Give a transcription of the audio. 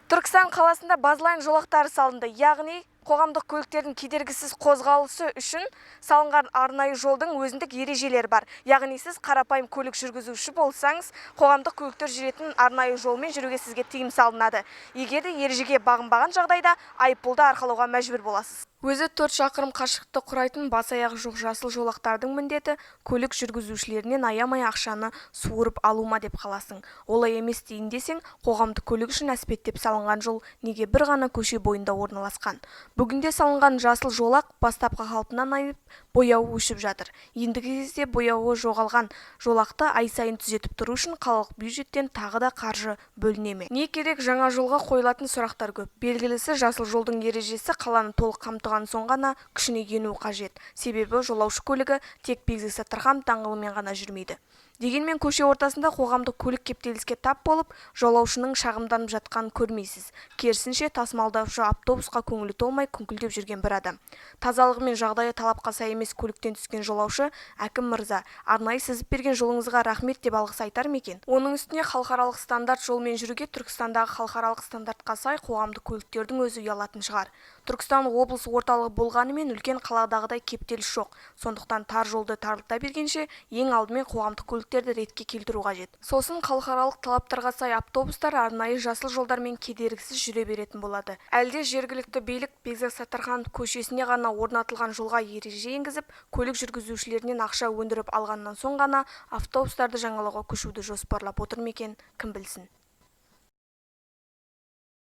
Түркістан қаласында базлайн жолақтары салынды, яғни қоғамдық көліктердің кедергісіз қозғалысы үшін салынған арнайы жолдың өзіндік ережелері бар. Яғни сіз қарапайым көлік жүргізуші болсаңыз, қоғамдық көліктер жүретін арнайы жолмен жүруге сізге тыйым салынады. Егер де ережеге бағынбаған жағдайда айыппұлды арқалауға мәжбүр боласыз. Өзі 4 шақырым қашықтықты құрайтын бас-аяғы жоқ жасыл жолақтардың міндеті көлік жүргізушілерінен аямай ақшаны суырып алума деп қаласың. Олай емес дейін десең, қоғамдық көлік үшін әспеттеп салынған жол неге бір ғана көше бойында орналасқан. Бүгінде салынған жасыл жолақ бастапқы қалпынан айып, бояуы өшіп жатыр. Ендігі кезде бояуы жоғалған жолақты ай сайын түзетіп тұру үшін қалалық бюджеттен тағы да қаржы бөліне ме? Не керек? Жаңа жолға қойылатын сұрақтар көп. Белгілісі, жасыл жолдың ережесі қаланы толық қамтыған соң ғана күшіне енуі қажет. Себебі жолаушы көлігі тек Бекзат Саттарханов даңғылымен ғана жүрмейді. Дегенмен көше ортасында қоғамдық көлік кептеліске тап болып, жолаушының шағымданып жатқанын көрмейсіз. Керісінше тасымалдаушы автобусқа көңілі толмай күңкілдеп жүрген бір адам. Тазалығы мен жағдайы талапқа сай емес көліктен түскен жолаушы: "Әкім мырза, арнайы сызып берген жолыңызға рахмет" деп алғыс айтар ма екен? Оның үстіне халықаралық стандарт жолмен жүруге Түркістандағы халықаралық стандартқа сай қоғамдық көліктердің өзі ұялатын шығар. Түркістан облыс орталығы болғанымен үлкен қаладағыдай кептеліс жоқ. Сондықтан тар жолды тарылта бергенше ең алдымен қоғамдық көліктерді ретке келтіру қажет. Сосын халықаралық талаптарға сай автобустар арнайы жасыл жолдармен кедергісіз жүре беретін болады. Әлде жергілікті билік Бекзат Саттарханов көшесіне ғана орнатылған жолға ереже енгізіп, көлік жүргізушілерінен ақша өндіріп алғаннан соң ғана автобустарды жаңалауға көшуді жоспарлап отыр ма екен, кім білсін.